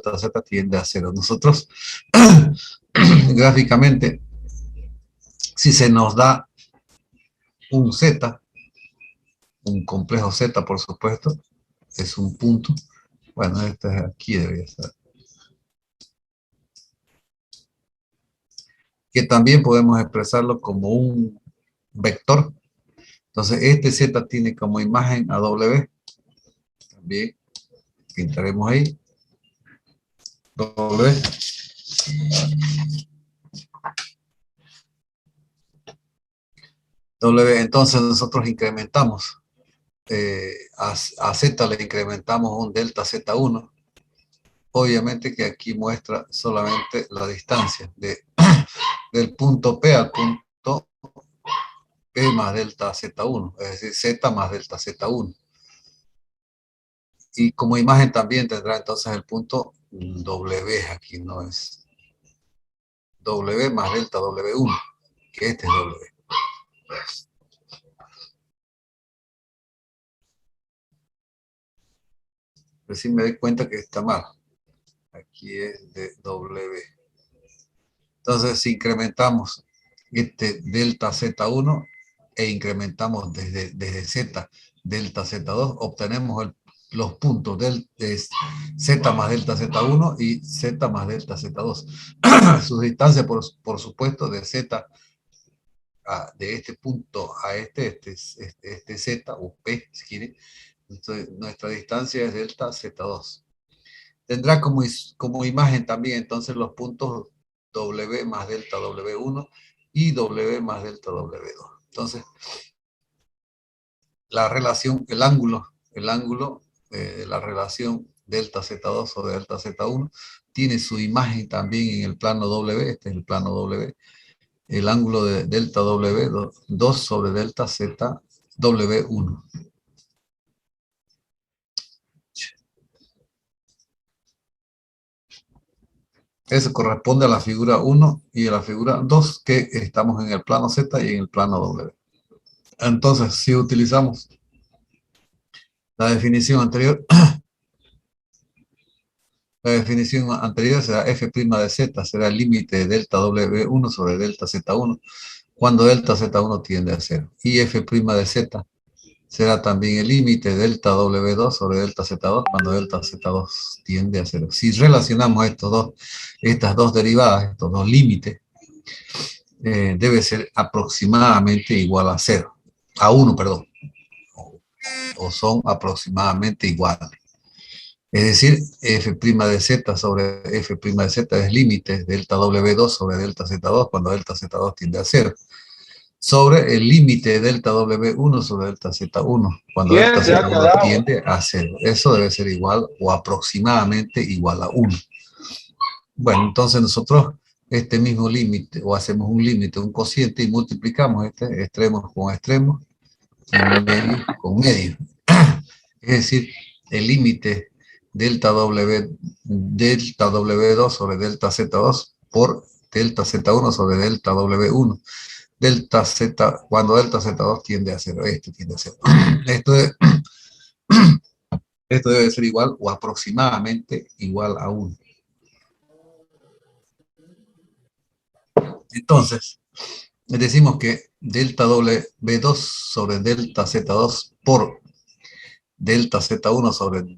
delta z tiende a 0. Nosotros, gráficamente, si se nos da un z, un complejo z, por supuesto, es un punto. Bueno, este es aquí, debería estar. Que también podemos expresarlo como un vector. Entonces, este z tiene como imagen a W. También pintaremos ahí. W. W, entonces nosotros incrementamos. A z le incrementamos un delta z1. Obviamente que aquí muestra solamente la distancia del punto P al punto P más delta z1, es decir, z más delta z1. Y como imagen también tendrá entonces el punto W, aquí no es W más delta W1, que este es W. Recién me doy cuenta que está mal. Aquí es de W. Entonces, si incrementamos este delta Z1 e incrementamos desde Z delta Z2, obtenemos los puntos de Z más delta Z1 y Z más delta Z2. Su distancia, por supuesto, de Z de este punto a este Z o P, si quiere. Entonces, nuestra distancia es delta Z2. Tendrá como imagen también entonces los puntos W más delta W1 y W más delta W2. Entonces, la relación, el ángulo de la relación delta Z2 o delta Z1 tiene su imagen también en el plano W, este es el plano W, el ángulo de delta W2 sobre delta Z W1. Eso corresponde a la figura 1 y a la figura 2, que estamos en el plano Z y en el plano W. Entonces, si utilizamos la definición anterior, la definición anterior será f' de z, será el límite de delta W1 sobre delta Z1, cuando delta Z1 tiende a 0. Y f' de z será también el límite de delta W2 sobre delta Z2, cuando delta Z2 tiende a 0. Si relacionamos estas dos derivadas, estos dos límites, debe ser aproximadamente igual a 0. A 1, perdón. O son aproximadamente iguales. Es decir, f' de z sobre f' de z es límite delta W2 sobre delta Z2 cuando delta Z2 tiende a 0. Sobre el límite de delta W1 sobre delta Z1 cuando delta Z1 tiende a 0. Eso debe ser igual o aproximadamente igual a 1. Bueno, entonces nosotros este mismo límite, o hacemos un límite, un cociente, y multiplicamos extremos con extremos y medio con medio. Es decir, el límite delta W2 sobre delta Z2 por delta Z1 sobre delta W1. Delta Z, cuando delta Z2 tiende a 0, tiende a 0. Esto debe ser igual o aproximadamente igual a 1. Entonces, decimos que delta W2 sobre delta Z2 por delta Z1 sobre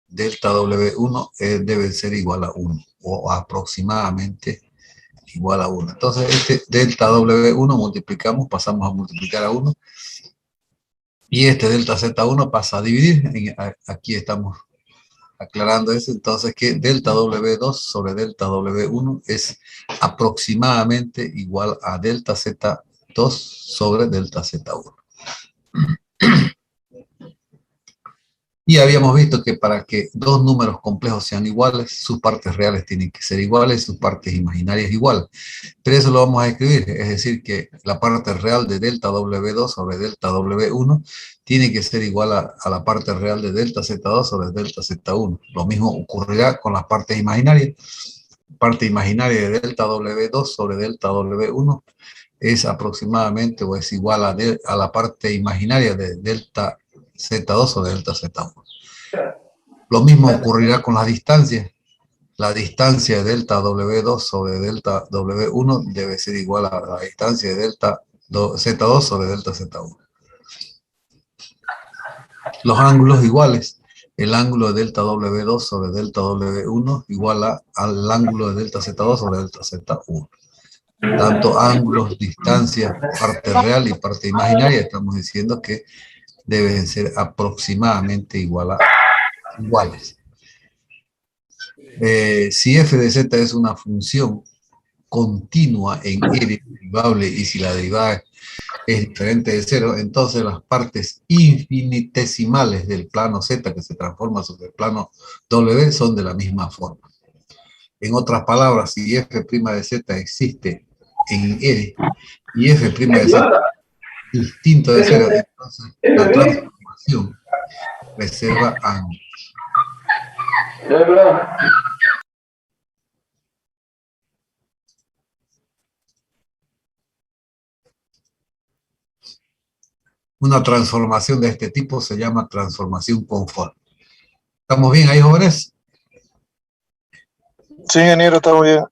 delta W1 debe ser igual a 1 o aproximadamente igual a 1. Entonces, este delta W1 multiplicamos, pasamos a multiplicar a 1 y este delta Z1 pasa a dividir. Aquí estamos aclarando eso, entonces que delta W2 sobre delta W1 es aproximadamente igual a delta Z2 sobre delta Z1. Y habíamos visto que para que dos números complejos sean iguales, sus partes reales tienen que ser iguales, sus partes imaginarias igual. Pero eso lo vamos a escribir, es decir, que la parte real de delta W2 sobre delta W1 tiene que ser igual a la parte real de delta Z2 sobre delta Z1. Lo mismo ocurrirá con las partes imaginarias. Parte imaginaria de delta W2 sobre delta W1 es aproximadamente o es igual a la parte imaginaria de delta Z2 o delta Z1. Lo mismo ocurrirá con las distancias. la distancia de delta W2 sobre delta W1 debe ser igual a la distancia de delta Z2 sobre delta Z1. Los ángulos iguales. El ángulo de delta W2 sobre delta W1 igual al ángulo de delta Z2 sobre delta Z1. Tanto ángulos, distancia, parte real y parte imaginaria, estamos diciendo que deben ser aproximadamente iguales. Si f de z es una función continua en R derivable y si la derivada es diferente de cero, entonces las partes infinitesimales del plano z que se transforma sobre el plano W son de la misma forma. En otras palabras, si f' de z existe en R y f' de z distinto de cero, entonces la transformación reserva ángulos. Una transformación de este tipo se llama transformación conforme. ¿Estamos bien ahí, jóvenes? Sí, ingeniero, está muy bien.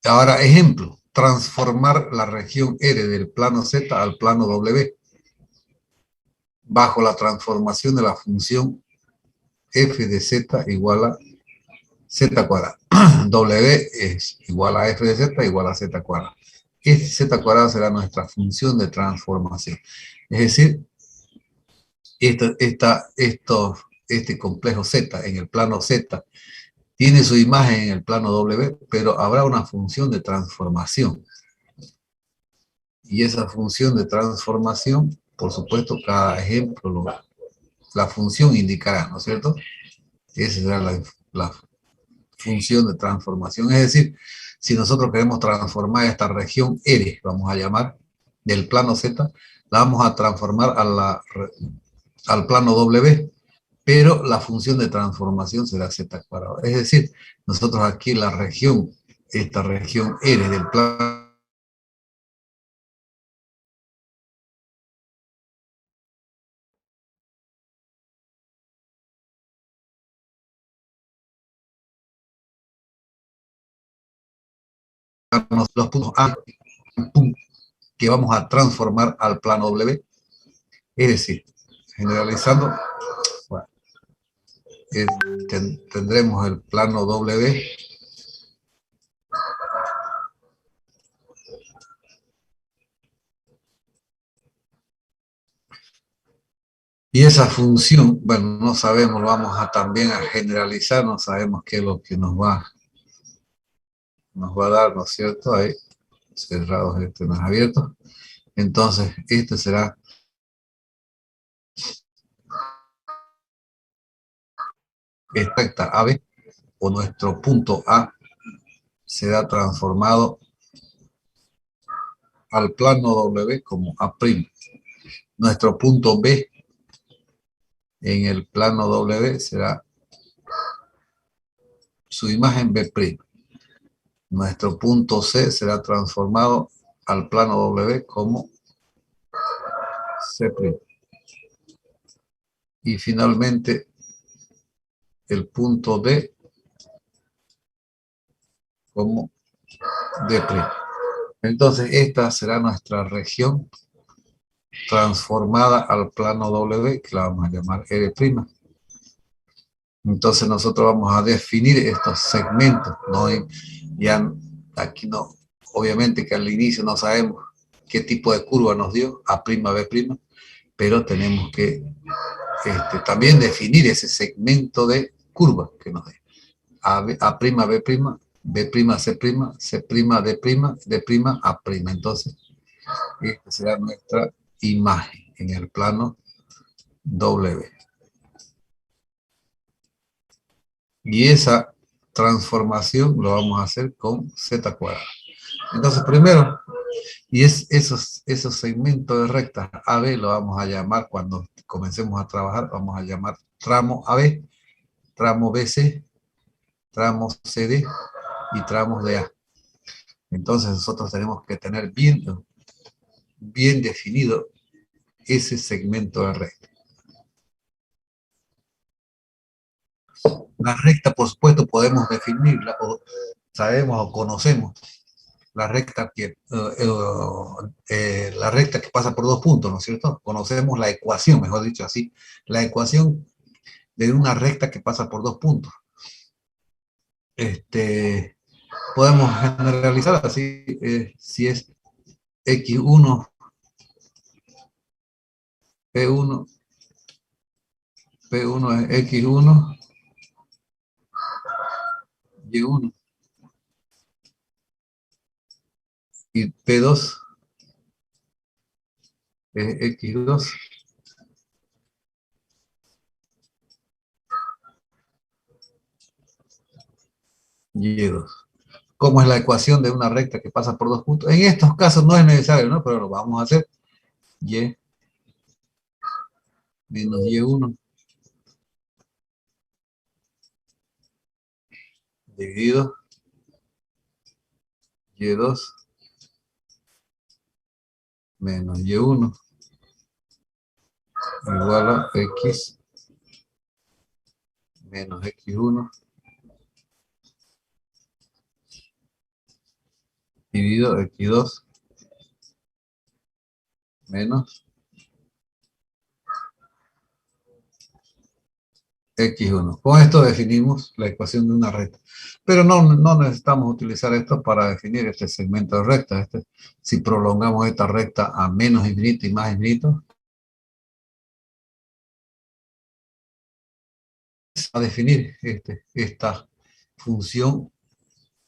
Ahora, ejemplo, transformar la región R del plano Z al plano W bajo la transformación de la función f de z igual a z cuadrado. W es igual a f de z igual a z cuadrado. Este z cuadrado será nuestra función de transformación. Es decir, este complejo Z en el plano Z tiene su imagen en el plano W, pero habrá una función de transformación. Y esa función de transformación, por supuesto, cada ejemplo, la función indicará, ¿no es cierto? Esa será la función de transformación. Es decir, si nosotros queremos transformar esta región R, vamos a llamar, del plano Z, la vamos a transformar al plano W, pero la función de transformación será z cuadrado. Es decir, nosotros aquí la región, esta región R del plano los puntos A que vamos a transformar al plano W. Es decir, generalizando, bueno, tendremos el plano W y esa función, bueno, no sabemos, vamos a también a generalizar, no sabemos qué es lo que nos va a dar, ¿no es cierto? Ahí, cerrados, no es abierto. Entonces, este será esta AB, o nuestro punto A, será transformado al plano W como A'. Nuestro punto B en el plano W será su imagen B'. Nuestro punto C será transformado al plano W como C'. Y finalmente, el punto D como D'. Entonces, esta será nuestra región transformada al plano W, que la vamos a llamar R'. Entonces nosotros vamos a definir estos segmentos, ¿no? Ya aquí no, obviamente que al inicio no sabemos qué tipo de curva nos dio, A', B', pero tenemos que también definir ese segmento de curva que nos dé. A', B', B', C', C', D', A'. Entonces, esta será nuestra imagen en el plano W. Y esa transformación lo vamos a hacer con z cuadrado. Entonces, primero, y esos segmentos de rectas AB lo vamos a llamar, cuando comencemos a trabajar, vamos a llamar tramo AB, tramo BC, tramo CD y tramos DA. Entonces, nosotros tenemos que tener bien definido ese segmento de recta. La recta, por supuesto, podemos definirla, o sabemos o conocemos la recta que pasa por dos puntos, ¿no es cierto? Conocemos la ecuación, mejor dicho así, la ecuación de una recta que pasa por dos puntos. Podemos generalizar así, si es x1, p1, p1 es x1, y1, y p2 es x2, y2. ¿Cómo es la ecuación de una recta que pasa por dos puntos? En estos casos no es necesario, ¿no? Pero lo vamos a hacer. Y menos y1 dividido y2 menos y1 igual a x menos x1 dividido x2 menos x1. Con esto definimos la ecuación de una recta. Pero no necesitamos utilizar esto para definir este segmento de recta. Si prolongamos esta recta a menos infinito y más infinito, a definir esta función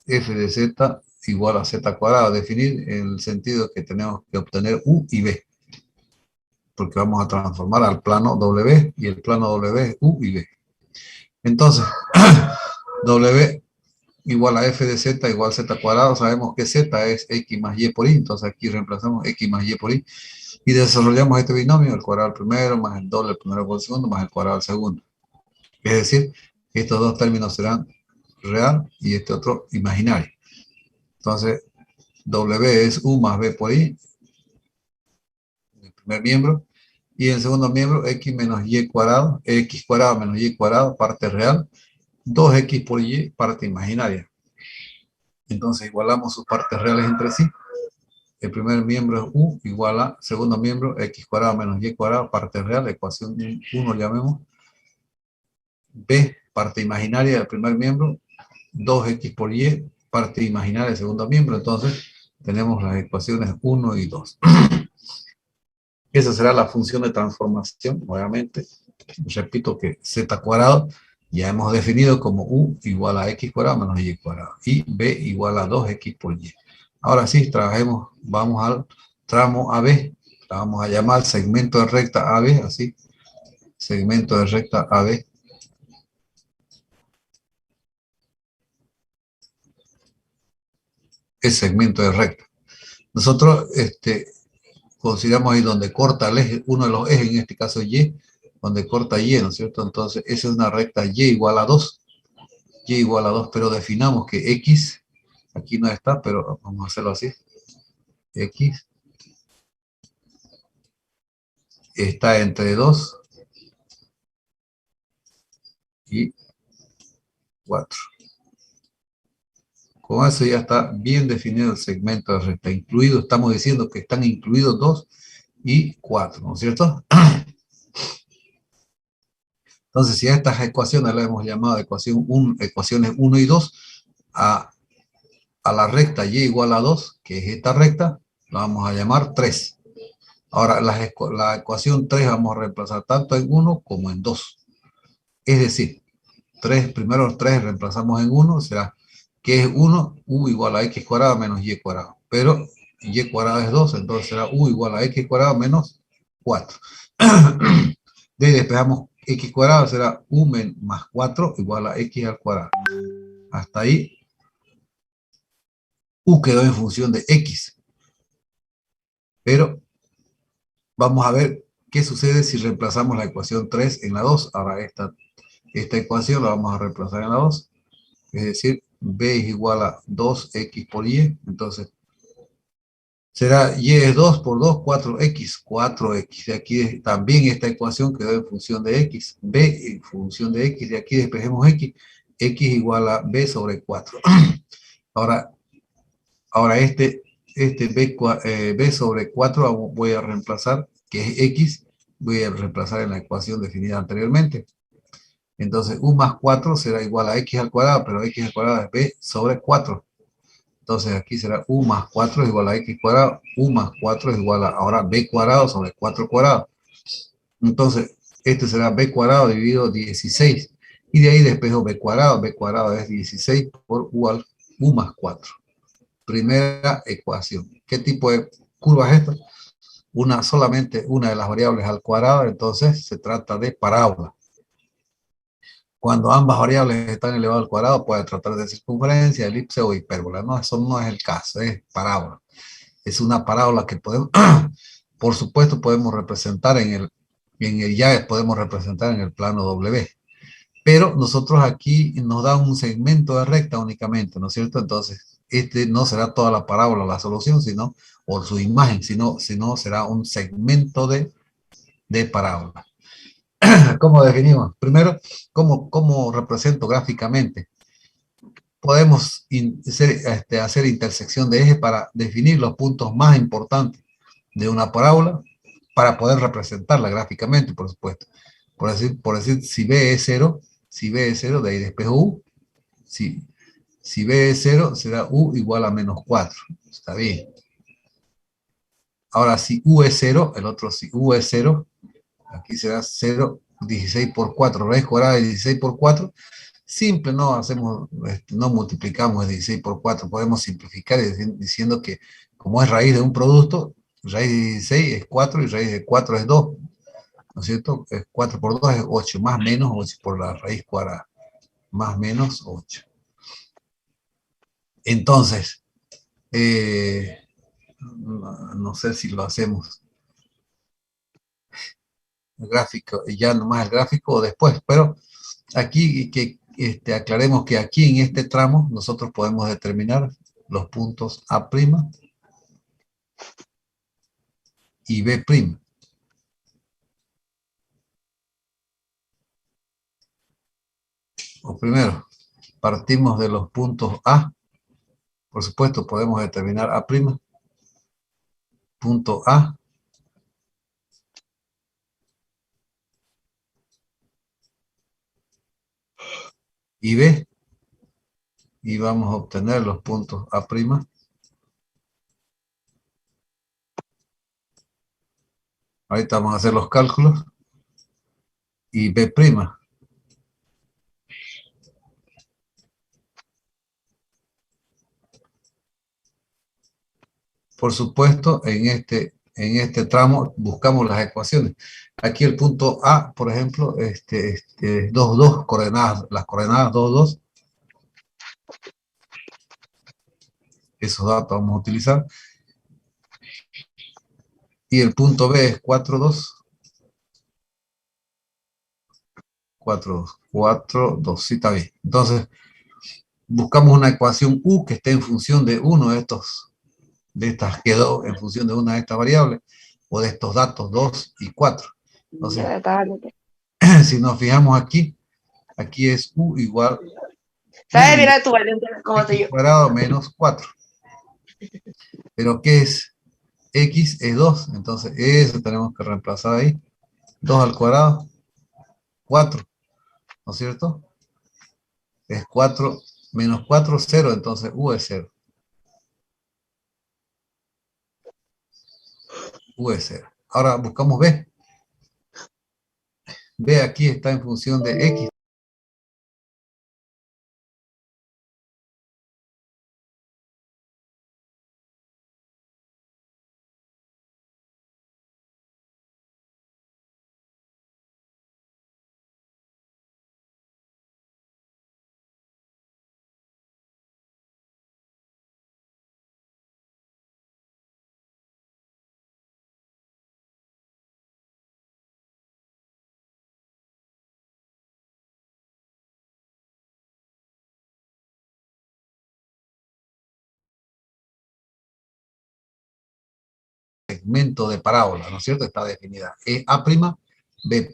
f de z igual a z cuadrado. Definir en el sentido que tenemos que obtener u y b, porque vamos a transformar al plano w, y el plano w es u y b. Entonces, w igual a f de z igual a z cuadrado. Sabemos que z es x más y por y, entonces aquí reemplazamos x más y por y, y desarrollamos este binomio, el cuadrado al primero más el doble del primero por el segundo más el cuadrado al segundo. Es decir, estos dos términos serán real y este otro imaginario. Entonces, w es u más b por y, en el primer miembro, y en el segundo miembro, x menos y cuadrado, x cuadrado menos y cuadrado, parte real, 2x por y, parte imaginaria. Entonces igualamos sus partes reales entre sí. El primer miembro es u igual a segundo miembro x cuadrado menos y cuadrado, parte real, ecuación 1 llamemos. B, parte imaginaria del primer miembro, 2x por y, parte imaginaria del segundo miembro. Entonces tenemos las ecuaciones 1 y 2. Esa será la función de transformación, nuevamente. Repito que z cuadrado ya hemos definido como u igual a x cuadrado menos y cuadrado, y b igual a 2x por y. Ahora sí, trabajemos, vamos al tramo AB, la vamos a llamar segmento de recta AB, así, segmento de recta AB. Es segmento de recta. Nosotros consideramos ahí donde corta el eje, uno de los ejes, en este caso Y, donde corta Y, ¿no es cierto? Entonces, esa es una recta Y igual a 2, Y igual a 2, pero definamos que X, aquí no está, pero vamos a hacerlo así, X está entre 2 y 4. Con eso ya está bien definido el segmento de recta. Incluido, estamos diciendo que están incluidos 2 y 4, ¿no es cierto? Entonces, si a estas ecuaciones las hemos llamado ecuaciones 1 y 2, a la recta y igual a 2, que es esta recta, la vamos a llamar 3. Ahora, la ecuación 3 vamos a reemplazar tanto en 1 como en 2. Es decir, primero los 3 reemplazamos en 1, será que es 1, u igual a x cuadrado menos y cuadrado. Pero y cuadrado es 2, entonces será u igual a x cuadrado menos 4. De ahí despejamos x cuadrado, será u más 4 igual a x al cuadrado. Hasta ahí, u quedó en función de x. Pero vamos a ver qué sucede si reemplazamos la ecuación 3 en la 2. Ahora esta ecuación la vamos a reemplazar en la 2. Es decir, b es igual a 2x por y. Entonces, Será y es 2 por 2, 4x, 4x. De aquí también esta ecuación quedó en función de x, b en función de x, de aquí despejemos x igual a b sobre 4. Ahora, ahora este b sobre 4 voy a reemplazar, que es x, voy a reemplazar en la ecuación definida anteriormente. Entonces, u más 4 será igual a x al cuadrado, pero x al cuadrado es b sobre 4. Entonces aquí será u más 4 es igual a x cuadrado, u más 4 es igual a ahora b cuadrado sobre 4 cuadrado. Entonces, este será b cuadrado dividido 16. Y de ahí despejo b cuadrado es 16 por u más 4. Primera ecuación. ¿Qué tipo de curva es esta? Solamente una de las variables al cuadrado, entonces se trata de parábola. Cuando ambas variables están elevadas al cuadrado, puede tratar de circunferencia, elipse o hipérbola. No, eso no es el caso, es parábola. Es una parábola que podemos, por supuesto, podemos representar podemos representar en el plano W. Pero nosotros aquí nos da un segmento de recta únicamente, ¿no es cierto? Entonces, este no será toda la parábola la solución, sino, o su imagen, sino será un segmento de parábola. ¿Cómo definimos? Primero, ¿cómo represento gráficamente? Podemos hacer intersección de eje para definir los puntos más importantes de una parábola para poder representarla gráficamente, por supuesto. Por decir si B es 0, si B es 0, de ahí despejo U. Si B es 0, será U igual a menos 4. Está bien. Ahora, si U es 0, si U es 0, aquí será 0, 16 por 4, raíz cuadrada de 16 por 4. Simple, no hacemos, no multiplicamos 16 por 4, podemos simplificar diciendo que como es raíz de un producto, raíz de 16 es 4 y raíz de 4 es 2, ¿no es cierto? 4 por 2 es 8, más menos 8 por la raíz cuadrada, más menos 8. Entonces, no sé si lo hacemos el gráfico, ya nomás el gráfico o después, pero aquí que aclaremos que aquí en este tramo nosotros podemos determinar los puntos A' y B'. O primero, partimos de los puntos A. Por supuesto, podemos determinar A', punto A, y B, y vamos a obtener los puntos A'. Ahorita vamos a hacer los cálculos. Y B'. Por supuesto, en este tramo buscamos las ecuaciones. Aquí el punto A, por ejemplo, 2, 2, coordenadas, las coordenadas 2, 2. Esos datos vamos a utilizar. Y el punto B es 4, 2. 4, 2. 4, 2. Sí, está bien. Entonces, buscamos una ecuación U que esté en función de uno de estas quedó en función de una de estas variables, o de estos datos 2 y 4. Entonces, si nos fijamos aquí es U igual ¿Sabes? Mira tu valiente cómo te x yo. cuadrado menos 4. Pero ¿qué es? X es 2, entonces eso tenemos que reemplazar ahí. 2 al cuadrado, 4, ¿no es cierto? Es 4 menos 4, 0, entonces U es 0. U es 0. Ahora buscamos B. B aquí está en función de X. segmento de parábola, ¿no es cierto? Está definida. E A', B'.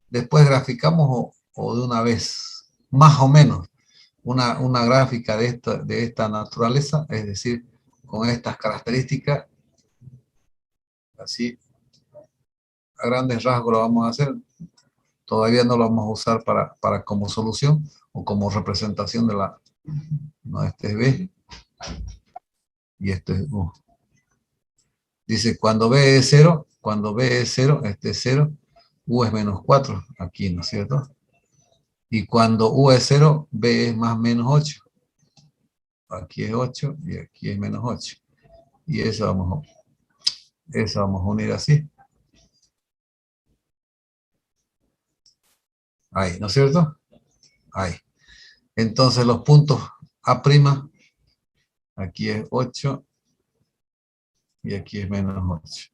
Después graficamos o de una vez, más o menos, una gráfica de esta naturaleza, es decir, con estas características, así, a grandes rasgos lo vamos a hacer. Todavía no lo vamos a usar para como solución o como representación de la... No, este es B y este es U. Dice, cuando B es 0, este es 0, U es menos 4, aquí, ¿no es cierto? Y cuando U es 0, B es más menos 8. Aquí es 8 y aquí es menos 8. Y eso vamos a unir así. Ahí, ¿no es cierto? Ahí. Entonces los puntos A', aquí es 8 y aquí es menos 8.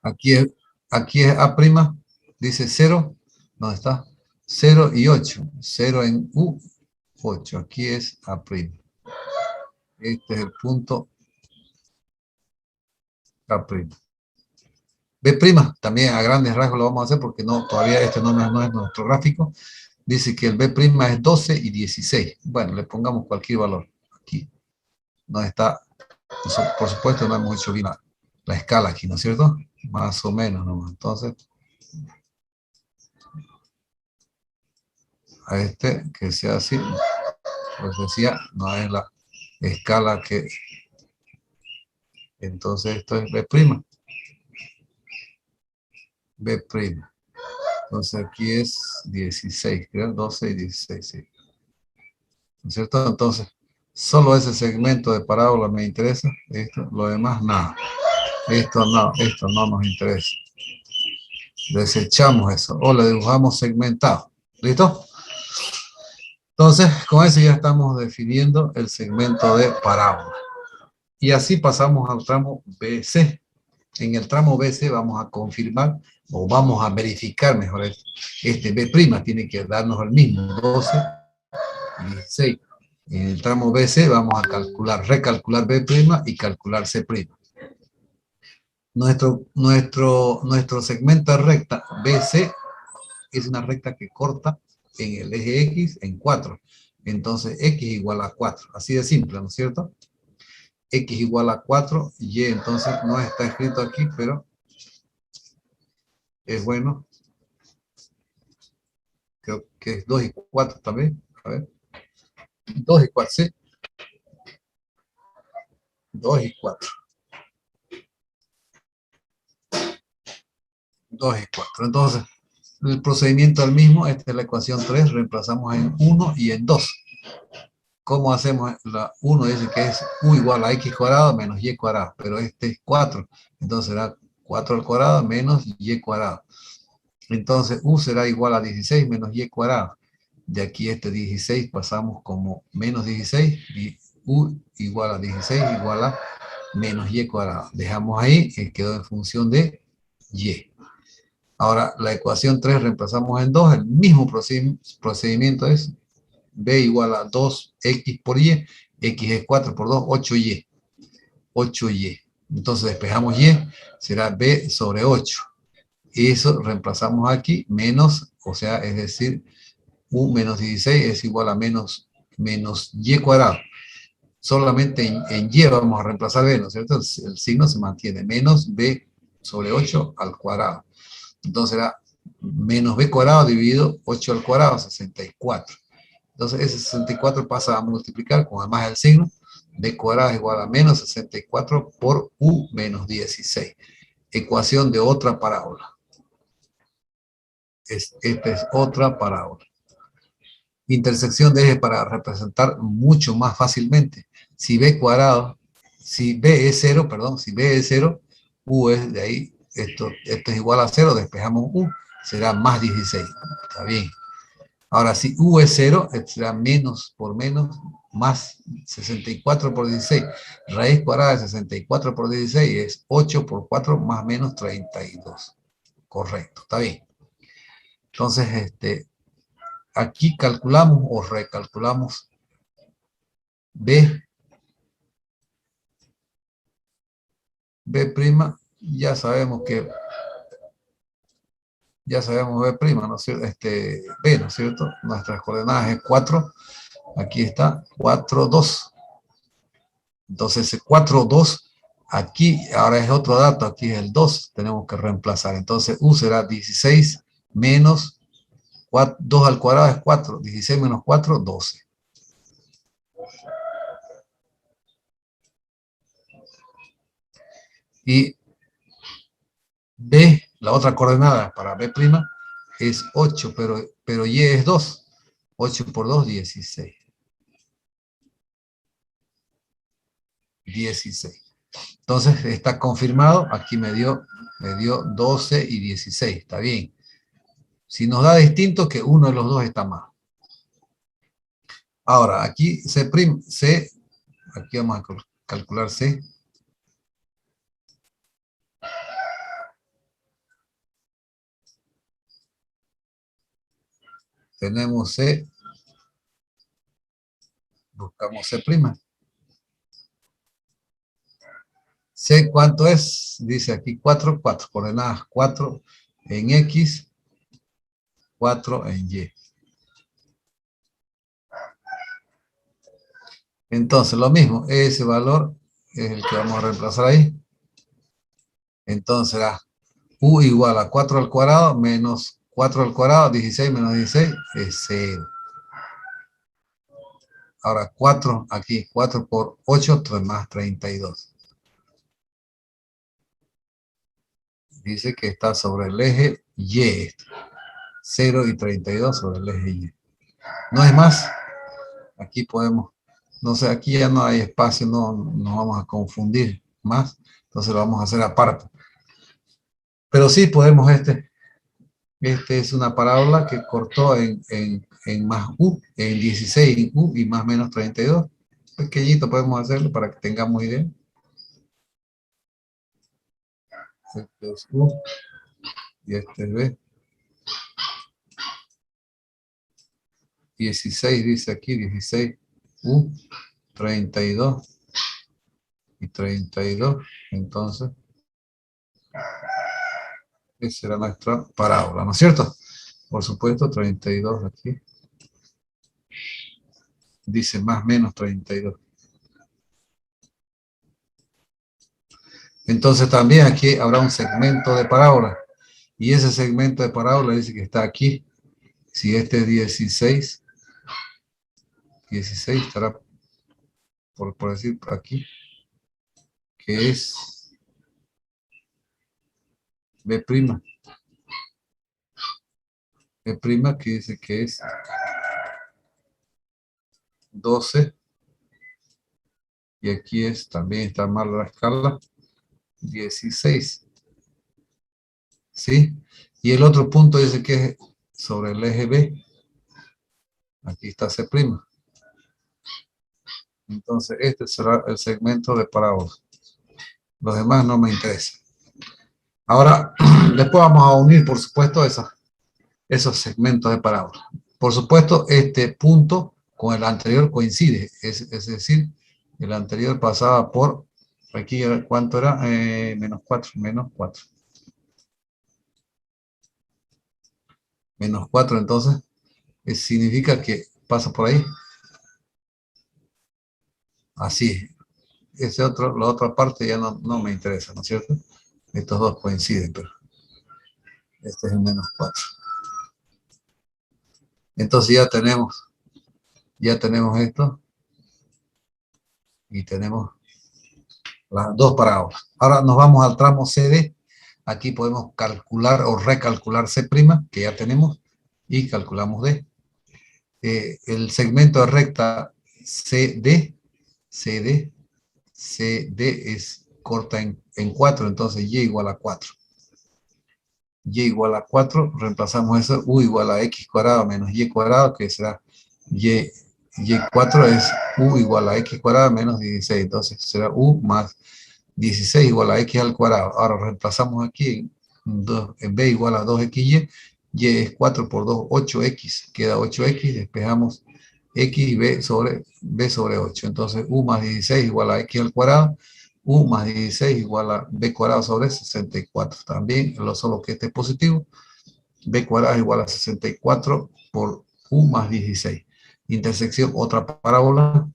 Aquí es A', dice 0, ¿dónde está? 0 y 8. 0 en U, 8. Aquí es A'. Este es el punto A'. B', también a grandes rasgos lo vamos a hacer porque no, todavía este no es nuestro gráfico. Dice que el B' es 12 y 16. Bueno, le pongamos cualquier valor aquí. No está, por supuesto no hemos hecho bien la escala aquí, ¿no es cierto? Más o menos, ¿no? Entonces, a este que sea así, pues decía, no es la escala que... Entonces esto es B'. B'. Entonces aquí es 16, creo, 12 y 16, sí. ¿No es cierto? Entonces, solo ese segmento de parábola me interesa, esto, lo demás nada. Esto no nos interesa. Desechamos eso, o le dibujamos segmentado. ¿Listo? Entonces, con eso ya estamos definiendo el segmento de parábola. Y así pasamos al tramo BC. En el tramo BC vamos a confirmar, o vamos a verificar, mejor, este B' tiene que darnos el mismo, 12 y 16. En el tramo BC vamos a recalcular B' y calcular C'. Nuestro segmento de recta BC es una recta que corta en el eje X en 4. Entonces X igual a 4. Así de simple, ¿no es cierto? X igual a 4, Y entonces no está escrito aquí, pero es bueno. Creo que es 2 y 4 también. A ver. 2 y 4, sí. 2 y 4. 2 y 4. Entonces, el procedimiento es el mismo. Esta es la ecuación 3. Reemplazamos en 1 y en 2. ¿Cómo hacemos? La 1 dice que es U igual a X cuadrado menos Y cuadrado. Pero este es 4. Entonces será 4 al cuadrado menos Y cuadrado. Entonces U será igual a 16 menos Y cuadrado. De aquí este 16 pasamos como menos 16 y U igual a 16 igual a menos Y cuadrado. Dejamos ahí, que quedó en función de Y. Ahora la ecuación 3 reemplazamos en 2, el mismo procedimiento es B igual a 2X por Y, X es 4 por 2, 8Y. 8Y. Entonces despejamos Y, será B sobre 8. Y eso reemplazamos aquí, menos, o sea, es decir, U menos 16 es igual a menos Y cuadrado. Solamente en Y vamos a reemplazar B, ¿no es cierto? El signo se mantiene, menos B sobre 8 al cuadrado. Entonces será menos B cuadrado dividido 8 al cuadrado, 64. Entonces ese 64 pasa a multiplicar con además el signo, B cuadrado es igual a menos 64 por U menos 16. Ecuación de otra parábola. Esta es otra parábola. Intersección de eje para representar mucho más fácilmente. Si B cuadrado, si B es 0, perdón, si B es 0, U es de ahí, esto es igual a 0, despejamos U, será más 16. Está bien. Ahora, si U es 0, será menos por menos, más 64 por 16. Raíz cuadrada de 64 por 16 es 8 por 4 más menos 32. Correcto, está bien. Entonces, aquí calculamos o recalculamos B B', ya sabemos B', ¿no es cierto? B, ¿no es cierto? Nuestras coordenadas es 4, aquí está, 4, 2. Entonces, ese 4, 2, aquí ahora es otro dato, aquí es el 2, tenemos que reemplazar. Entonces, U será 16 menos 4, 2 al cuadrado es 4, 16 menos 4, 12. Y B, la otra coordenada para B' es 8, pero Y es 2. 8 por 2, 16. 16. Entonces está confirmado, aquí me dio 12 y 16, está bien. Si nos da distinto, que uno de los dos está mal. Ahora, aquí C', aquí vamos a calcular C. Tenemos C, buscamos C'. C, ¿cuánto es? Dice aquí 4, 4, coordenadas 4 en X, 4 en Y. Entonces, lo mismo, ese valor es el que vamos a reemplazar ahí. Entonces, U igual a 4 al cuadrado menos 4 al cuadrado, 16 menos 16 es 0. Ahora 4 aquí, 4 por 8 más 32. Dice que está sobre el eje Y. 0 y 32 sobre el eje Y. No es más. Aquí podemos, no sé, aquí ya no hay espacio, no nos vamos a confundir más. Entonces lo vamos a hacer aparte. Pero sí podemos es una parábola que cortó en más U, en 16 U y más menos 32. Pequeñito podemos hacerlo para que tengamos idea. Este es U y este es B. 16 dice aquí, 16 U, 32 y 32. Entonces, esa será nuestra parábola, ¿no es cierto? Por supuesto, 32 aquí. Dice más menos 32. Entonces también aquí habrá un segmento de parábola. Y ese segmento de parábola dice que está aquí. Si este es 16, 16 estará, por decir, por aquí, que es B'. B' que dice que es 12. Y aquí también está mal la escala, 16. ¿Sí? Y el otro punto dice que es sobre el eje B. Aquí está C'. Entonces, este será el segmento de parábola. Los demás no me interesan. Ahora, después vamos a unir, por supuesto, esos segmentos de parábola. Por supuesto, este punto con el anterior coincide. Es decir, el anterior pasaba por, aquí, ¿cuánto era? Menos 4, menos 4. Menos 4, entonces, significa que pasa por ahí. Así, la otra parte ya no me interesa, ¿no es cierto? Estos dos coinciden, pero este es el menos 4. Entonces ya tenemos esto y tenemos las dos parábolas. Ahora nos vamos al tramo CD. Aquí podemos calcular o recalcular C', que ya tenemos, y calculamos D. El segmento de recta CD es corta en 4, entonces Y igual a 4. Y igual a 4, reemplazamos eso, U igual a X cuadrado menos Y cuadrado, que será Y4 es U igual a X cuadrado menos 16, entonces será U más 16 igual a X al cuadrado. Ahora reemplazamos aquí en B igual a 2XY, Y es 4 por 2, 8X, queda 8X, despejamos X y B sobre 8. Entonces U más 16 igual a X al cuadrado, U más 16 igual a B cuadrado sobre 64. También, solo que este es positivo. B cuadrado igual a 64 por U más 16. Intersección, otra parábola.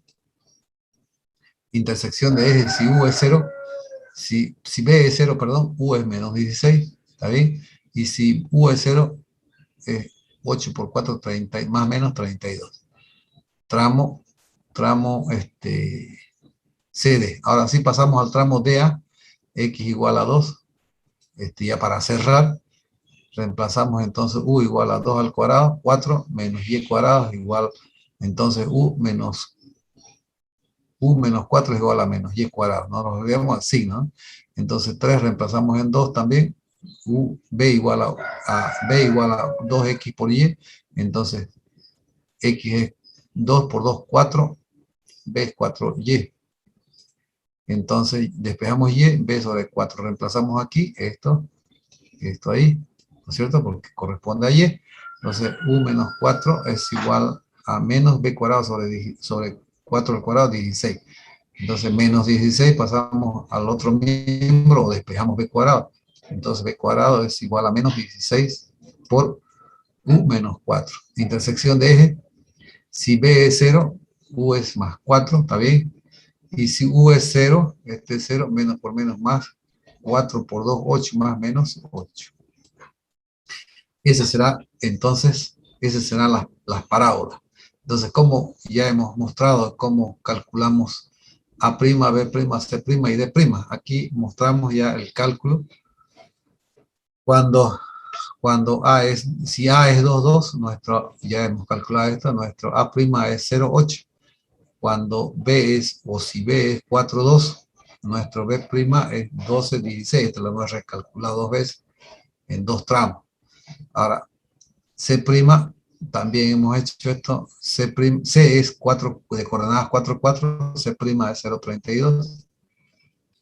Intersección de ejes, si U es 0, si B es 0, perdón, U es menos 16, ¿está bien? Y si U es 0, es 8 por 4, 30, más o menos 32. Tramo, CD. Ahora sí pasamos al tramo DA, X igual a 2. Ya para cerrar, reemplazamos entonces U igual a 2 al cuadrado, 4 menos Y cuadrado igual, entonces U menos 4 es igual a menos Y cuadrado, no nos olvidemos así, ¿no? Entonces 3 reemplazamos en 2 también, B igual B igual a 2X por Y, entonces X es 2 por 2, 4, B es 4Y. Entonces despejamos Y, B sobre 4, reemplazamos aquí esto ahí, ¿no es cierto? Porque corresponde a Y. Entonces U menos 4 es igual a menos B cuadrado sobre 4 al cuadrado, 16. Entonces, menos 16 pasamos al otro miembro o despejamos B cuadrado. Entonces, B cuadrado es igual a menos 16 por U menos 4. Intersección de eje. Si B es 0, U es más 4, ¿está bien? Y si U es 0, este es 0, menos por menos más, 4 por 2, 8 más menos 8. Ese será, entonces, esas serán las parábolas. Entonces, como ya hemos mostrado cómo calculamos A', B', C' y D'. Aquí mostramos ya el cálculo. Cuando si A es 2, 2, ya hemos calculado esto, nuestro A' es 0, 8. Cuando B es, o si B es 4, 2, nuestro B' es 12, 16. Esto lo hemos recalculado dos veces en dos tramos. Ahora, C', también hemos hecho esto. C es 4, de coordenadas 4, 4, C' es 0,32.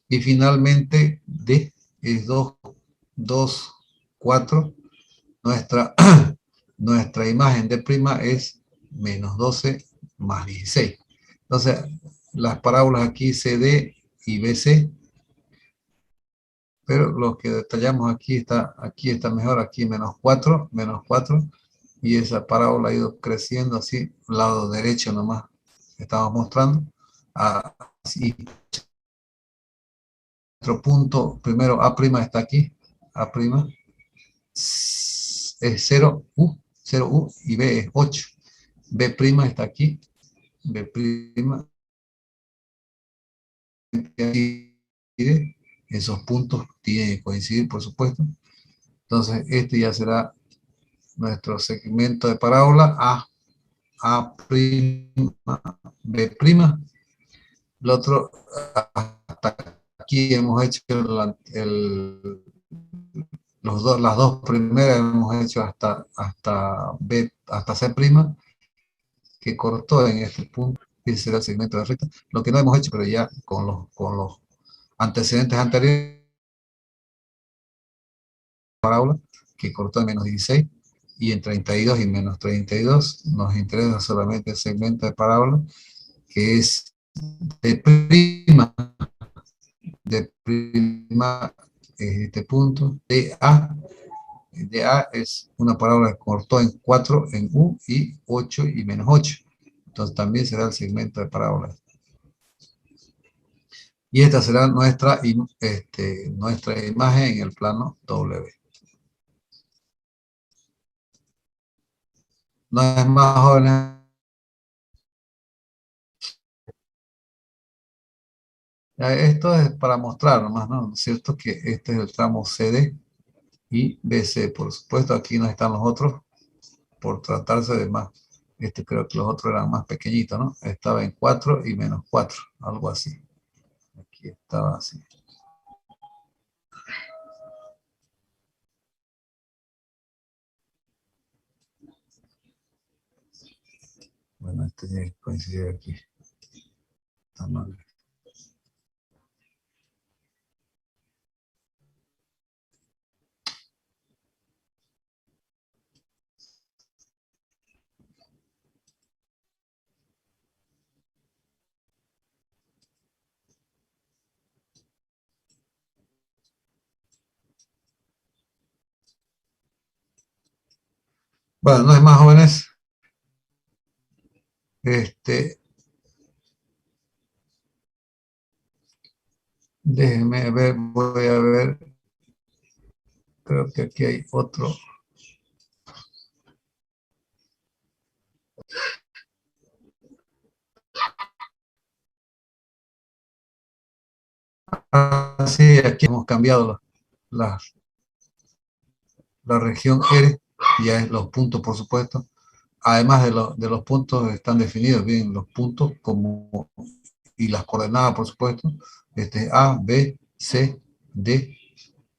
Y finalmente D es 2, 2, 4. Nuestra, nuestra imagen D' es menos 12 más 16. Entonces, las parábolas aquí CD y BC, pero lo que detallamos aquí está mejor, aquí menos 4, y esa parábola ha ido creciendo así, lado derecho nomás, estamos mostrando, así, otro punto, primero A' está aquí, A' es 0, 0U, y B es 8, B' está aquí, B', esos puntos tienen que coincidir, por supuesto. Entonces, este ya será nuestro segmento de parábola A', B'. El otro, hasta aquí hemos hecho las dos primeras hemos hecho hasta C', que cortó en este punto. Ese será el segmento de recta. Lo que no hemos hecho, pero ya con los antecedentes anteriores, parábola, que cortó en menos 16, y en 32 y menos 32, nos interesa solamente el segmento de parábola, que es de prima este punto, de A es una parábola que cortó en 4 en U y 8 y menos 8. Entonces también será el segmento de parábola. Y esta será nuestra imagen en el plano W. No es más, jóvenes. Esto es para mostrar nomás, ¿no? Es cierto que este es el tramo CD y BC. Por supuesto, aquí no están los otros, por tratarse de más. Creo que los otros eran más pequeñitos, ¿no? Estaba en 4 y menos 4, algo así. Aquí estaba así. Bueno, tiene que coincidir aquí. Está mal. Bueno, no es más, jóvenes. Déjenme ver, voy a ver. Creo que aquí hay otro. Ah, sí, aquí hemos cambiado la, la región R, ya es los puntos, por supuesto. Además de los puntos, están definidos bien los puntos como, y las coordenadas, por supuesto. A, B, C, D.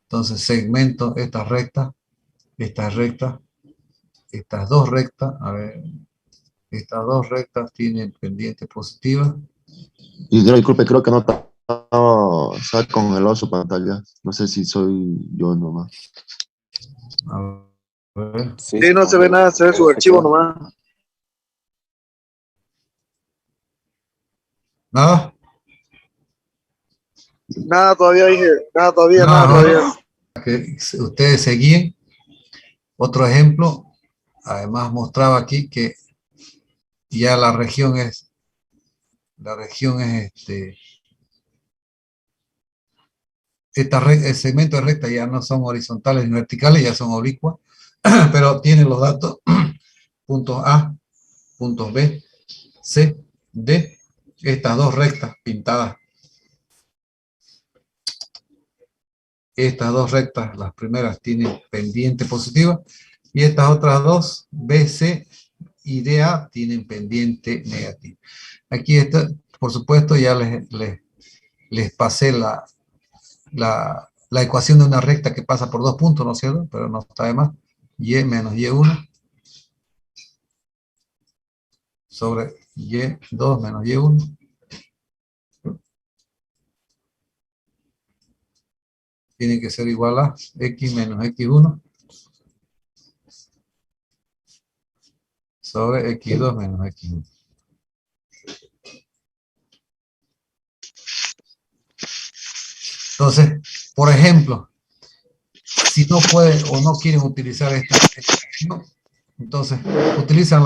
Entonces segmento estas rectas, estas dos rectas, a ver, estas dos rectas tienen pendiente positiva. Y disculpe, creo que no se ha congelado su pantalla. No sé si soy yo nomás. A ver. Sí, no se ve nada, se ve su archivo nomás. ¿Nada? Nada todavía, dije. Nada todavía, No, nada no, todavía. que ustedes seguían. Otro ejemplo, además mostraba aquí que ya la región es el segmento de recta ya no son horizontales ni verticales, ya son oblicuas, pero tienen los datos puntos A, puntos B, C, D, estas dos rectas pintadas. Estas dos rectas, las primeras, tienen pendiente positiva, y estas otras dos, B, C y DA, tienen pendiente negativa. Aquí está, por supuesto, ya les pasé la ecuación de una recta que pasa por dos puntos, ¿no es cierto? Pero no está de más. Y menos Y1 sobre Y2 menos Y1. Tiene que ser igual a X menos X1 sobre X2 menos X1. Entonces, por ejemplo, si no pueden o no quieren utilizar esta expresión, entonces utilizan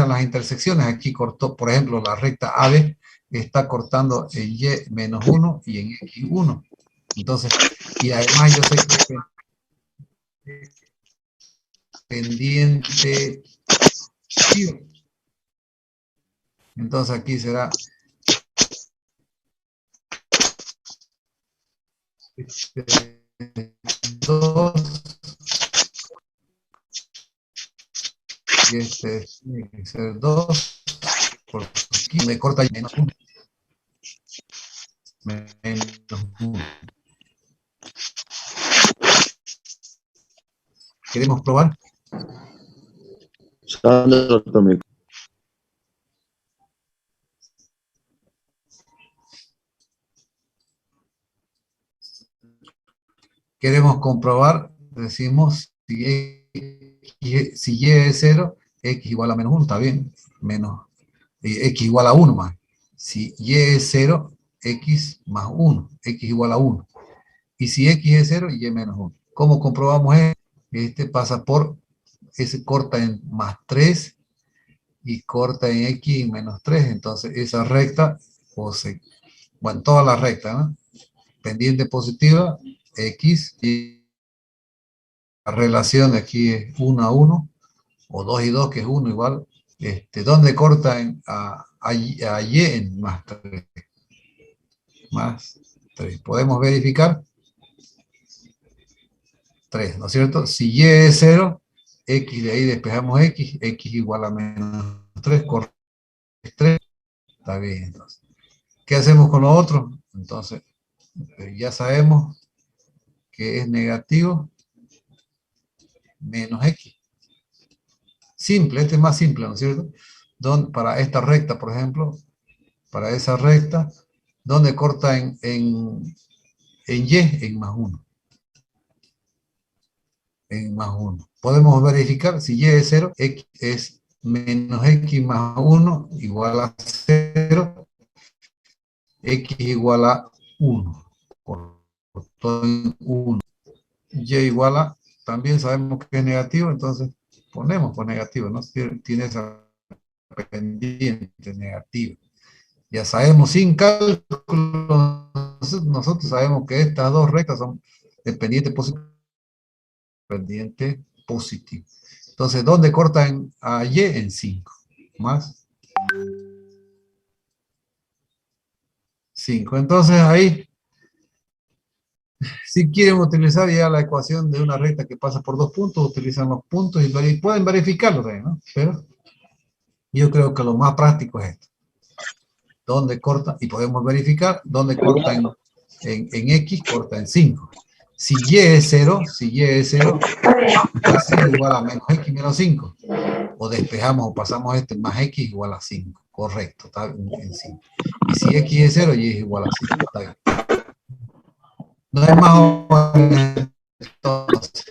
las intersecciones. Aquí cortó, por ejemplo, la recta AB está cortando en Y menos 1 y en X1. Entonces, y además yo sé que pendiente. Entonces aquí será 2 y tiene que ser 2 porque aquí me corta menos 1. Menos 1. ¿Queremos probar? Sandro también. Queremos comprobar, decimos, si Y es 0, X igual a menos 1, está bien, menos, X igual a 1 más. Si Y es 0, X más 1, X igual a 1. Y si X es 0, Y menos 1. ¿Cómo comprobamos esto? Pasa por, corta en más 3 y corta en X menos 3. Entonces esa recta, bueno, toda la recta, ¿no? Pendiente positiva, X, y la relación de aquí es 1 a 1, o 2 y 2, que es 1 igual. ¿Dónde corta a Y en más 3? Más 3. ¿Podemos verificar? 3, ¿no es cierto? Si Y es 0, X de ahí despejamos X, X igual a menos 3, corta 3, está bien. Entonces, ¿qué hacemos con lo otro? Entonces, ya sabemos que es negativo menos X. Simple, este es más simple, ¿no es cierto? Para esta recta, por ejemplo, para esa recta, ¿dónde corta en Y? En más 1. En más 1. Podemos verificar si Y es 0, X es menos X más 1 igual a 0, X igual a 1. Cortó en 1. Y igual a, también sabemos que es negativo, entonces ponemos por negativo, ¿no? Tiene esa pendiente negativa. Ya sabemos sin cálculo, nosotros sabemos que estas dos rectas son de pendiente positivo. Entonces, ¿dónde cortan a Y? En 5. Más 5. Entonces ahí, si quieren utilizar ya la ecuación de una recta que pasa por dos puntos, utilizan los puntos y pueden verificarlo también, ¿no? Pero yo creo que lo más práctico es esto. ¿Dónde corta? Y podemos verificar dónde corta en X, corta en 5. Si Y es 0, va a ser igual a menos X menos 5. O despejamos o pasamos más X igual a 5. Correcto, está en 5. Y si X es 0, Y es igual a 5. Está bien. No hay más. Entonces,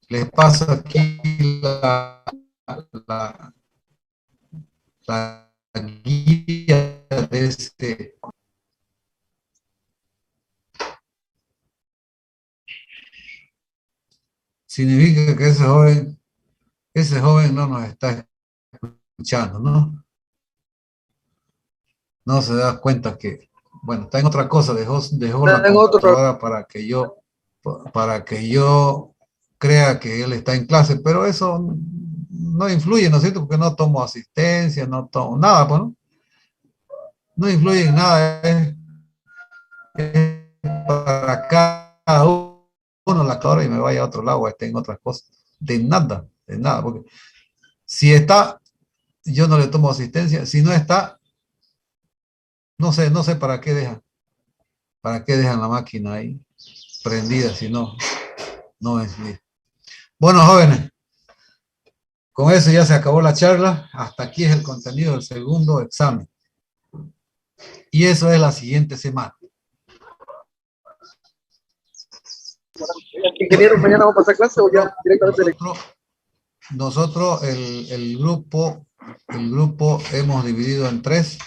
les paso aquí la guía de este. Significa que ese joven no nos está escuchando, ¿no? No se da cuenta que, bueno, está en otra cosa, dejó la Está en otro. computadora para que yo crea que él está en clase, pero eso no influye, ¿no es cierto? Porque no tomo asistencia, no tomo nada, pues, ¿no? No influye en nada, es para cada uno la hora y me vaya a otro lado, esté en otras cosas, de nada, porque si está, yo no le tomo asistencia, si no está, no sé para qué dejan la máquina ahí prendida, si no es bien. Bueno, jóvenes, con eso ya se acabó la charla, hasta aquí es el contenido del segundo examen. Y eso es la siguiente semana. Ingeniero, mañana vamos a pasar clase o ya directamente. Nosotros el grupo hemos dividido en 3.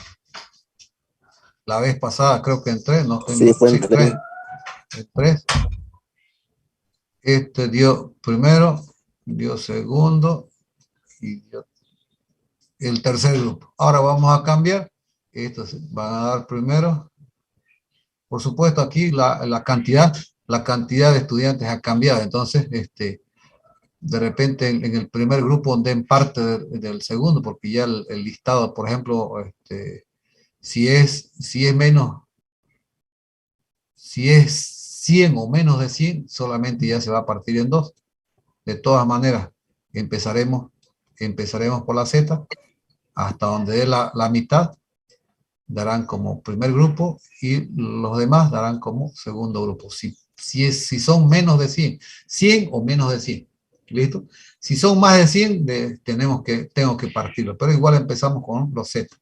La vez pasada creo que en 3, no Sí, fue en sí, 3. En 3. Este dio primero, dio segundo y dio el tercer grupo. Ahora vamos a cambiar. Estos van a dar primero. Por supuesto, aquí la cantidad de estudiantes ha cambiado. Entonces, de repente en el primer grupo den parte del segundo, porque ya el listado, por ejemplo, si es 100 o menos de 100, solamente ya se va a partir en 2. De todas maneras, empezaremos por la Z, hasta donde dé la mitad, darán como primer grupo y los demás darán como segundo grupo. Si son menos de 100 o menos de 100. ¿Listo? Si son más de 100, tengo que partirlo, pero igual empezamos con los Z,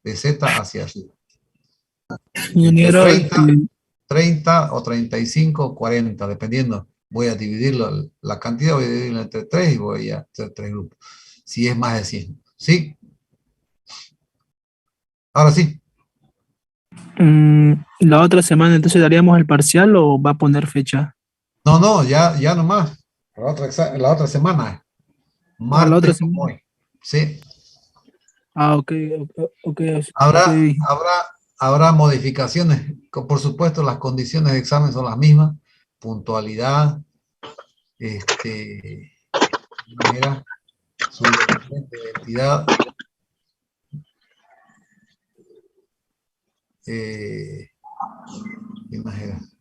de Z hacia arriba. Ingeniero, 30 o 35 o 40, dependiendo. Voy a dividirlo, la cantidad voy a dividirlo entre 3 y voy a hacer 3 grupos. Si es más de 100. ¿Sí? Ahora sí. la otra semana entonces daríamos el parcial o va a poner fecha. No, ya nomás. La otra semana. Ah, la otra Martes como semana. hoy. Sí. Ah, ok. Habrá modificaciones. Por supuesto, las condiciones de examen son las mismas. Puntualidad, manera, su identidad,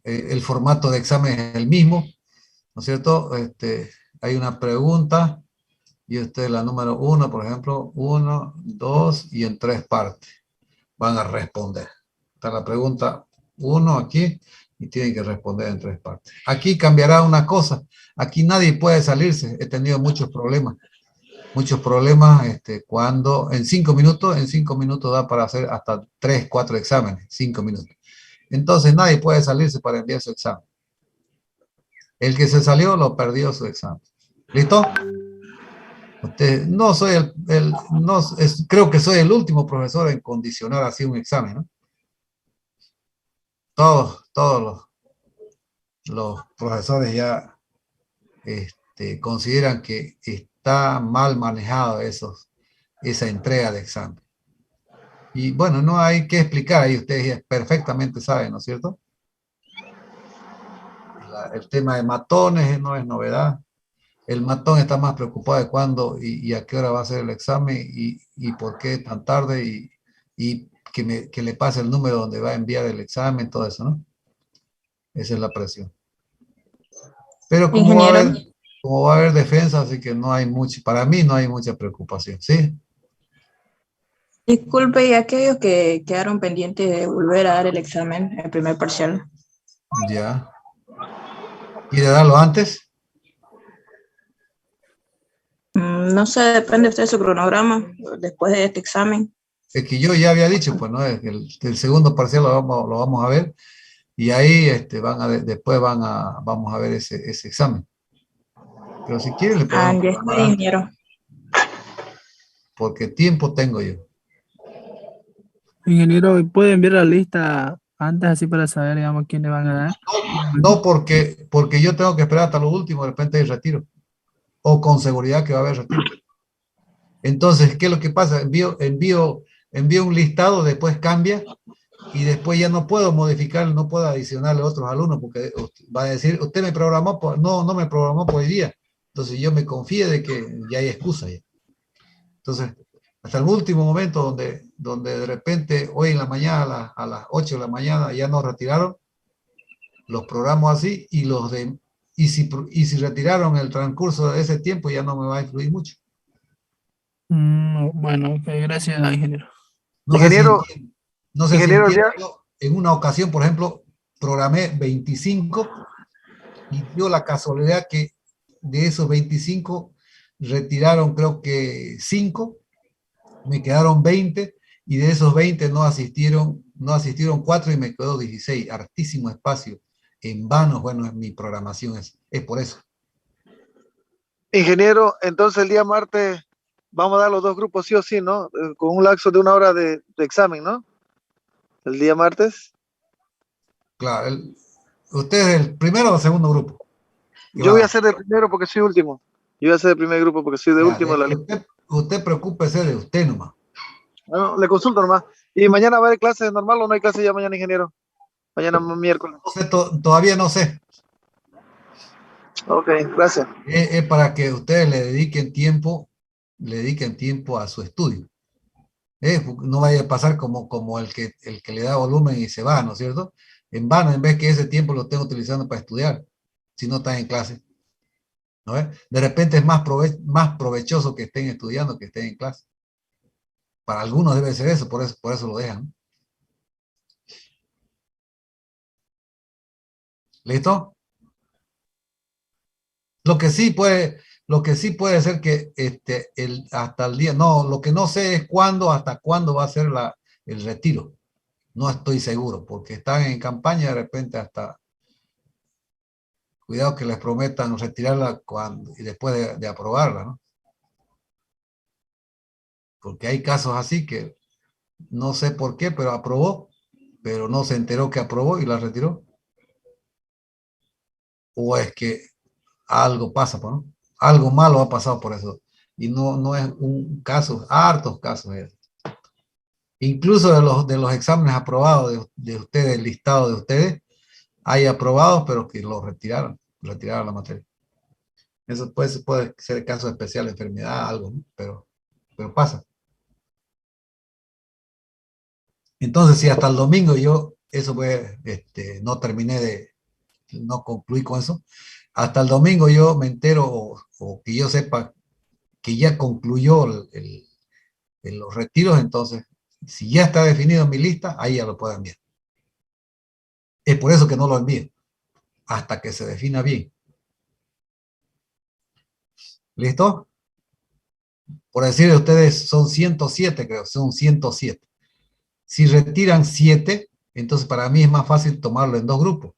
el formato de examen es el mismo, ¿no es cierto? Hay una pregunta y esta es la número 1, por ejemplo, 1, 2 y en 3 partes van a responder. Está la pregunta 1 aquí y tienen que responder en 3 partes. Aquí cambiará una cosa, aquí nadie puede salirse, he tenido muchos problemas cuando en 5 minutos da para hacer hasta 3, 4 exámenes, 5 minutos. Entonces nadie puede salirse para enviar su examen. El que se salió lo perdió su examen. ¿Listo? No soy creo que soy el último profesor en condicionar así un examen, ¿no? Todos los profesores ya consideran que está mal manejado esa entrega de examen. Y bueno, no hay que explicar, ahí ustedes perfectamente saben, ¿no es cierto? El tema de matones no es novedad. El matón está más preocupado de cuándo y a qué hora va a ser el examen y por qué tan tarde y que le pase el número donde va a enviar el examen, todo eso, ¿no? Esa es la presión. Pero Ingeniero, como va a haber defensa, así que no hay mucho, para mí no hay mucha preocupación, ¿sí? disculpe, ¿y aquellos que quedaron pendientes de volver a dar el examen, el primer parcial? Ya. ¿Quiere darlo antes? No sé, depende usted de su cronograma después de este examen. Es que yo ya había dicho, pues, ¿no? El segundo parcial lo vamos a ver y ahí después vamos a ver ese examen. Pero si quiere le podemos Ya está, programar antes, ingeniero. porque tiempo tengo yo. Ingeniero, ¿puede enviar la lista antes así para saber, digamos, quién le van a dar? No porque yo tengo que esperar hasta lo último, de repente hay retiro, o con seguridad que va a haber retiro. Entonces, ¿qué es lo que pasa? Envío un listado, después cambia, y después ya no puedo modificar, no puedo adicionarle otros alumnos, porque va a decir, usted me programó, no me programó por hoy día. Entonces yo me confío de que ya hay excusa ya. Entonces, hasta el último momento donde de repente hoy en la mañana a las 8 de la mañana ya nos retiraron, los programo así y si retiraron el transcurso de ese tiempo ya no me va a influir mucho. Bueno, ok, gracias, ingeniero. No sé si Ingeniero, entienden, no sé si ingeniero, entienden. Yo en una ocasión, por ejemplo, programé 25 y dio la casualidad que de esos 25 retiraron creo que 5, me quedaron 20 y de esos 20 no asistieron 4 y me quedó 16, hartísimo espacio. En vano, bueno, en mi programación es por eso. ingeniero, entonces el día martes vamos a dar los dos grupos sí o sí, ¿no? Con un lapso de 1 hora de examen, ¿no? El día martes. Claro, usted es el primero o segundo grupo que Yo voy va. a ser el primero porque soy último. Yo voy a ser el primer grupo porque soy de Ya, último en la lista. usted preocúpese de usted nomás. Bueno, le consulto nomás. ¿Y mañana va a haber clase normal o no hay clase ya mañana, ingeniero? Mañana miércoles. No sé, todavía no sé. Ok, gracias. Es para que ustedes le dediquen tiempo a su estudio. No vaya a pasar como el que le da volumen y se va, ¿no es cierto? En vano, en vez que ese tiempo lo estén utilizando para estudiar, si no están en clase. ¿No es? De repente es más provechoso que estén estudiando que estén en clase. Para algunos debe ser eso, por eso lo dejan, ¿no? ¿Listo? Lo que sí puede ser que hasta el día, no, lo que no sé es hasta cuándo va a ser el retiro. No estoy seguro, porque están en campaña de repente hasta, cuidado que les prometan retirarla y después de aprobarla, ¿no? Porque hay casos así que no sé por qué, pero aprobó, pero no se enteró que aprobó y la retiró. O es que algo pasa, pues, ¿no? Algo malo ha pasado por eso. Y no es un caso, hartos casos. Incluso de los exámenes aprobados de ustedes, el listado de ustedes, hay aprobados, pero que lo retiraron la materia. Eso puede ser caso especial, enfermedad, algo, ¿no? Pero pasa. Entonces, si hasta el domingo no concluí con eso, hasta el domingo yo me entero o que yo sepa que ya concluyó los retiros, entonces, si ya está definido en mi lista, ahí ya lo puedo enviar. Es por eso que no lo envío, hasta que se defina bien. ¿Listo? Por decir de ustedes, son 107, creo, son 107. Si retiran 7, entonces para mí es más fácil tomarlo en 2 grupos.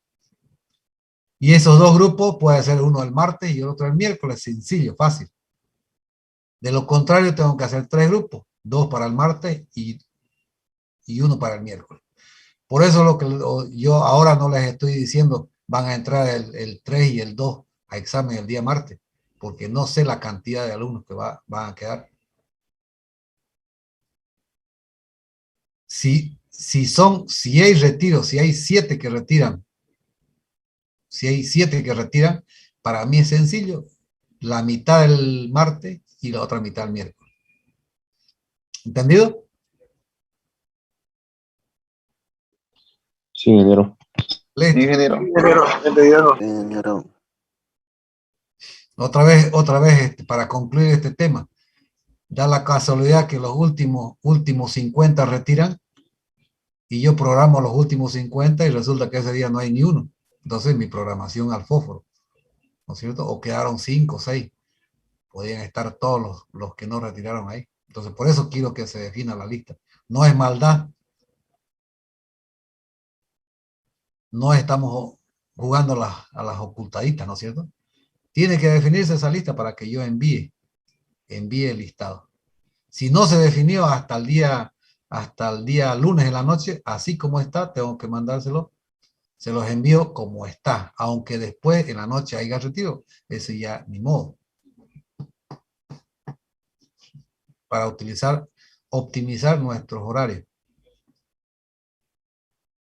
Y esos 2 grupos puede ser uno el martes y el otro el miércoles, sencillo, fácil. De lo contrario, tengo que hacer 3 grupos, 2 para el martes y 1 para el miércoles. Por eso yo ahora no les estoy diciendo van a entrar el 3 y el 2 a examen el día martes. porque no sé la cantidad de alumnos que van a quedar. Si hay retiros, si hay 7 que retiran, para mí es sencillo, la mitad el martes y la otra mitad el miércoles. ¿Entendido? Sí, ingeniero. Listo. Ingeniero. Ingeniero. Otra vez, para concluir este tema, da la casualidad que los últimos 50 retiran y yo programo los últimos 50 y resulta que ese día no hay ni uno. Entonces mi programación al fósforo, ¿no es cierto? O quedaron 5 o 6. Podían estar todos los que no retiraron ahí. Entonces por eso quiero que se defina la lista. No es maldad. No estamos jugando a las ocultaditas, ¿no es cierto? Tiene que definirse esa lista para que yo envíe el listado. Si no se definió hasta el día lunes en la noche, así como está, tengo que mandárselo. Se los envío como está, aunque después en la noche haya retiro, eso ya ni modo. Para optimizar nuestros horarios.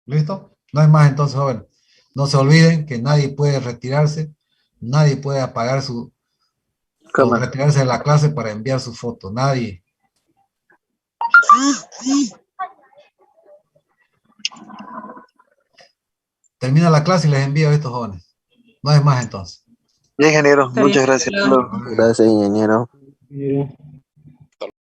¿Listo? No es más entonces, jóvenes. No se olviden que nadie puede retirarse, nadie puede apagar o retirarse de la clase para enviar su foto. Nadie. Termina la clase y les envío a estos jóvenes. No es más entonces. Bien, ingeniero, Está bien. muchas gracias. Hasta luego. Gracias, ingeniero.